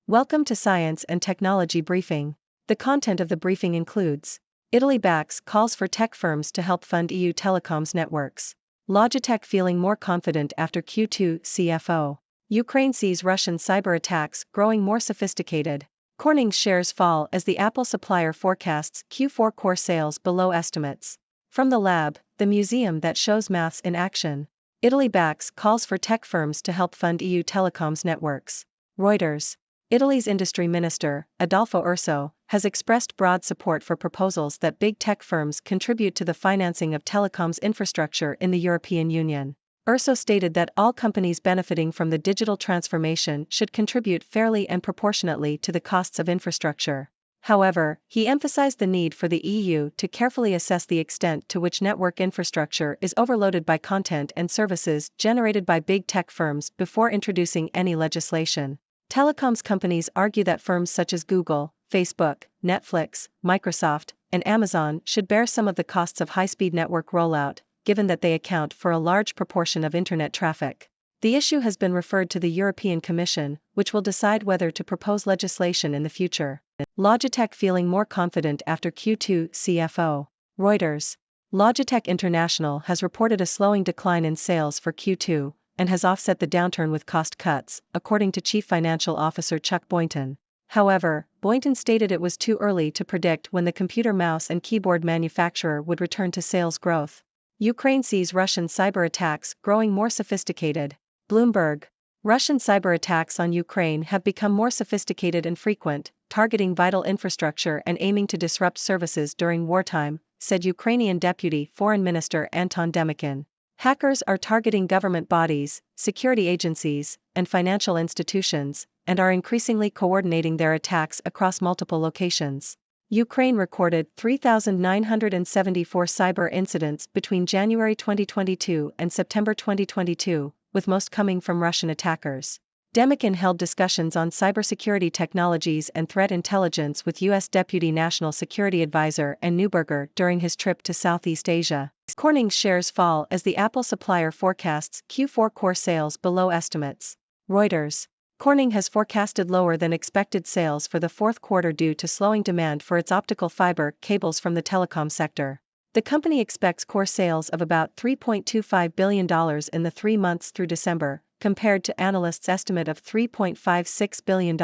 Welcome to Science and Technology Briefing. The content of the briefing includes: Italy backs calls for tech firms to help fund EU telecoms networks. Logitech feeling more confident after Q2 CFO. Ukraine sees Russian cyber attacks growing more sophisticated. Corning's shares fall as the Apple supplier forecasts Q4 core sales below estimates. From the lab, the museum that shows maths in action. Italy backs calls for tech firms to help fund EU telecoms networks. Reuters. Italy's industry minister, Adolfo Urso, has expressed broad support for proposals that big tech firms contribute to the financing of telecoms infrastructure in the European Union. Urso stated that all companies benefiting from the digital transformation should contribute fairly and proportionately to the costs of infrastructure. However, he emphasized the need for the EU to carefully assess the extent to which network infrastructure is overloaded by content and services generated by big tech firms before introducing any legislation. Telecoms companies argue that firms such as Google, Facebook, Netflix, Microsoft, and Amazon should bear some of the costs of high-speed network rollout, given that they account for a large proportion of internet traffic. The issue has been referred to the European Commission, which will decide whether to propose legislation in the future. Logitech feeling more confident after Q2 CFO. Reuters. Logitech International has reported a slowing decline in sales for Q2, and has offset the downturn with cost cuts, according to Chief Financial Officer Chuck Boynton. However, Boynton stated it was too early to predict when the computer mouse and keyboard manufacturer would return to sales growth. Ukraine sees Russian cyber attacks growing more sophisticated. Bloomberg. Russian cyber attacks on Ukraine have become more sophisticated and frequent, targeting vital infrastructure and aiming to disrupt services during wartime, said Ukrainian Deputy Foreign Minister Anton Demikin. Hackers are targeting government bodies, security agencies, and financial institutions, and are increasingly coordinating their attacks across multiple locations. Ukraine recorded 3,974 cyber incidents between January 2022 and September 2022, with most coming from Russian attackers. Demikin held discussions on cybersecurity technologies and threat intelligence with U.S. Deputy National Security Advisor Ann Neuberger during his trip to Southeast Asia. Corning's shares fall as the Apple supplier forecasts Q4 core sales below estimates. Reuters. Corning has forecasted lower than expected sales for the fourth quarter due to slowing demand for its optical fiber cables from the telecom sector. The company expects core sales of about $3.25 billion in the 3 months through December, compared to analysts' estimate of $3.56 billion.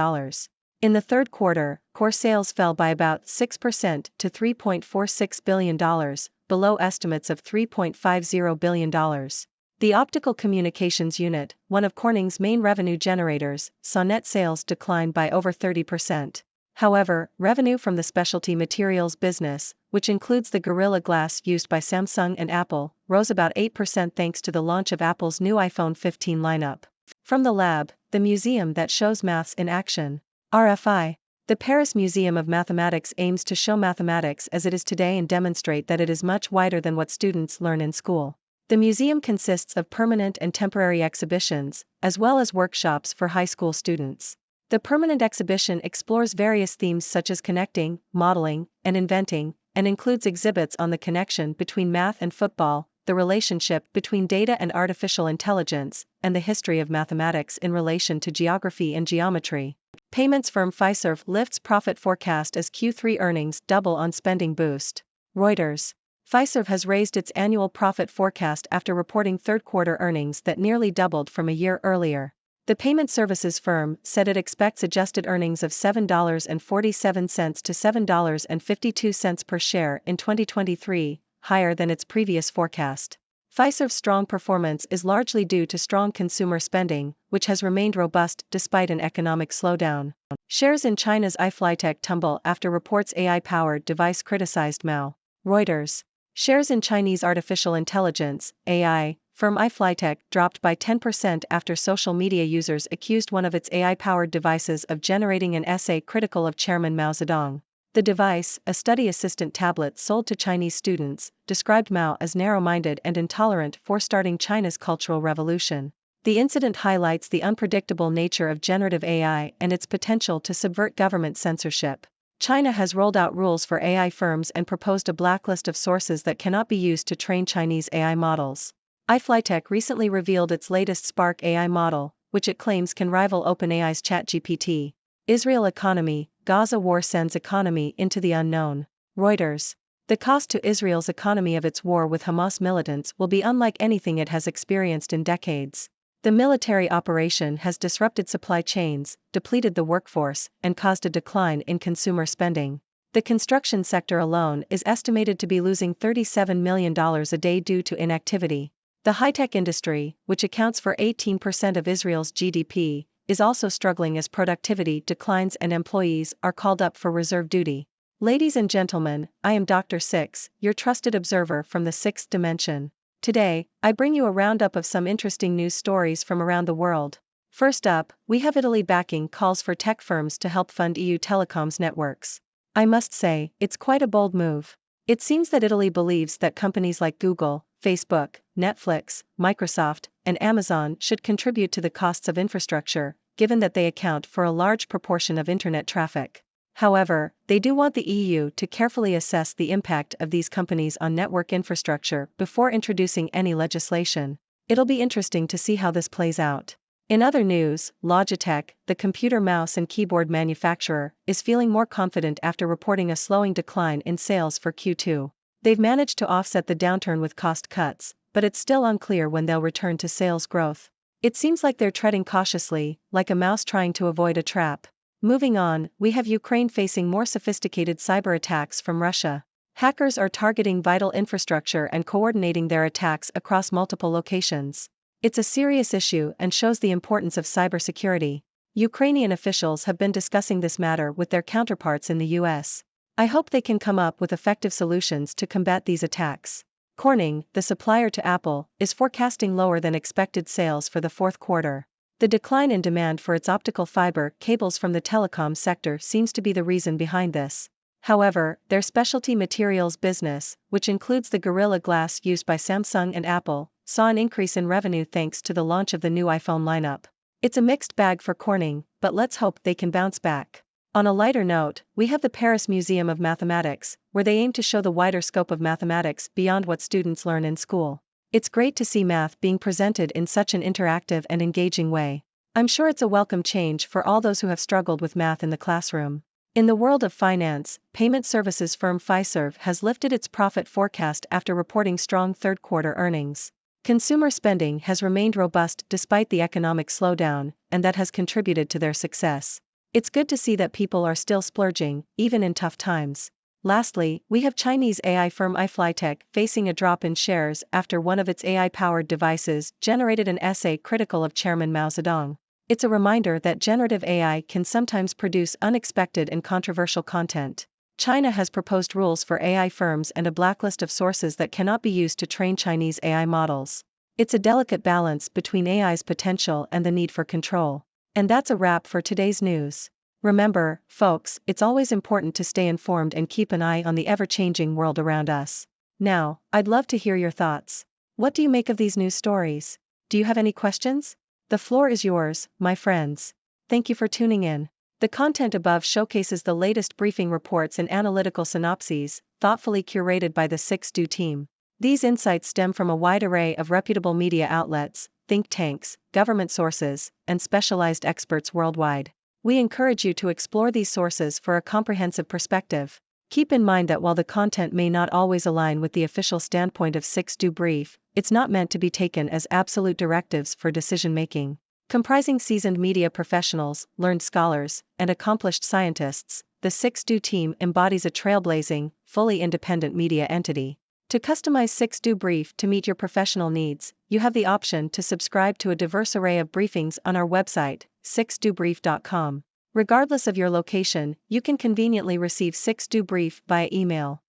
In the third quarter, core sales fell by about 6% to $3.46 billion, below estimates of $3.50 billion. The optical communications unit, one of Corning's main revenue generators, saw net sales decline by over 30%. However, revenue from the specialty materials business, which includes the Gorilla Glass used by Samsung and Apple, rose about 8% thanks to the launch of Apple's new iPhone 15 lineup. From the lab, the museum that shows maths in action. RFI. The Paris Museum of Mathematics aims to show mathematics as it is today and demonstrate that it is much wider than what students learn in school. The museum consists of permanent and temporary exhibitions, as well as workshops for high school students. The permanent exhibition explores various themes such as connecting, modeling, and inventing, and includes exhibits on the connection between math and football, the relationship between data and artificial intelligence, and the history of mathematics in relation to geography and geometry. Payments firm Fiserv lifts profit forecast as Q3 earnings double on spending boost. Reuters. Fiserv has raised its annual profit forecast after reporting third-quarter earnings that nearly doubled from a year earlier. The payment services firm said it expects adjusted earnings of $7.47 to $7.52 per share in 2023, higher than its previous forecast. Fiserv's strong performance is largely due to strong consumer spending, which has remained robust despite an economic slowdown. Shares in China's iFlytek tumble after reports AI-powered device criticized Mao. Reuters. Shares in Chinese artificial intelligence, AI, firm iFlytek dropped by 10% after social media users accused one of its AI-powered devices of generating an essay critical of Chairman Mao Zedong. The device, a study assistant tablet sold to Chinese students, described Mao as narrow-minded and intolerant for starting China's Cultural Revolution. The incident highlights the unpredictable nature of generative AI and its potential to subvert government censorship. China has rolled out rules for AI firms and proposed a blacklist of sources that cannot be used to train Chinese AI models. iFlytek recently revealed its latest Spark AI model, which it claims can rival OpenAI's ChatGPT. Israel economy, Gaza war sends economy into the unknown. Reuters. The cost to Israel's economy of its war with Hamas militants will be unlike anything it has experienced in decades. The military operation has disrupted supply chains, depleted the workforce, and caused a decline in consumer spending. The construction sector alone is estimated to be losing $37 million a day due to inactivity. The high-tech industry, which accounts for 18% of Israel's GDP, is also struggling as productivity declines and employees are called up for reserve duty. Ladies and gentlemen, I am Dr. Six, your trusted observer from the sixth dimension. Today, I bring you a roundup of some interesting news stories from around the world. First up, we have Italy backing calls for tech firms to help fund EU telecoms networks. I must say, it's quite a bold move. It seems that Italy believes that companies like Google, Facebook, Netflix, Microsoft, and Amazon should contribute to the costs of infrastructure, given that they account for a large proportion of internet traffic. However, they do want the EU to carefully assess the impact of these companies on network infrastructure before introducing any legislation. It'll be interesting to see how this plays out. In other news, Logitech, the computer mouse and keyboard manufacturer, is feeling more confident after reporting a slowing decline in sales for Q2. They've managed to offset the downturn with cost cuts, but it's still unclear when they'll return to sales growth. It seems like they're treading cautiously, like a mouse trying to avoid a trap. Moving on, we have Ukraine facing more sophisticated cyber attacks from Russia. Hackers are targeting vital infrastructure and coordinating their attacks across multiple locations. It's a serious issue and shows the importance of cybersecurity. Ukrainian officials have been discussing this matter with their counterparts in the US. I hope they can come up with effective solutions to combat these attacks. Corning, the supplier to Apple, is forecasting lower than expected sales for the fourth quarter. The decline in demand for its optical fiber cables from the telecom sector seems to be the reason behind this. However, their specialty materials business, which includes the Gorilla Glass used by Samsung and Apple, saw an increase in revenue thanks to the launch of the new iPhone lineup. It's a mixed bag for Corning, but let's hope they can bounce back. On a lighter note, we have the Paris Museum of Mathematics, where they aim to show the wider scope of mathematics beyond what students learn in school. It's great to see math being presented in such an interactive and engaging way. I'm sure it's a welcome change for all those who have struggled with math in the classroom. In the world of finance, payment services firm Fiserv has lifted its profit forecast after reporting strong third-quarter earnings. Consumer spending has remained robust despite the economic slowdown, and that has contributed to their success. It's good to see that people are still splurging, even in tough times. Lastly, we have Chinese AI firm iFlytek facing a drop in shares after one of its AI-powered devices generated an essay critical of Chairman Mao Zedong. It's a reminder that generative AI can sometimes produce unexpected and controversial content. China has proposed rules for AI firms and a blacklist of sources that cannot be used to train Chinese AI models. It's a delicate balance between AI's potential and the need for control. And that's a wrap for today's news. Remember, folks, it's always important to stay informed and keep an eye on the ever-changing world around us. Now, I'd love to hear your thoughts. What do you make of these news stories? Do you have any questions? The floor is yours, my friends. Thank you for tuning in. The content above showcases the latest briefing reports and analytical synopses, thoughtfully curated by the 6Do team. These insights stem from a wide array of reputable media outlets, think tanks, government sources, and specialized experts worldwide. We encourage you to explore these sources for a comprehensive perspective. Keep in mind that while the content may not always align with the official standpoint of 6Do Brief, it's not meant to be taken as absolute directives for decision-making. Comprising seasoned media professionals, learned scholars, and accomplished scientists, the 6Do team embodies a trailblazing, fully independent media entity. To customize 6Do Brief to meet your professional needs, you have the option to subscribe to a diverse array of briefings on our website, 6dobrief.com. Regardless of your location, you can conveniently receive 6Do Brief via email.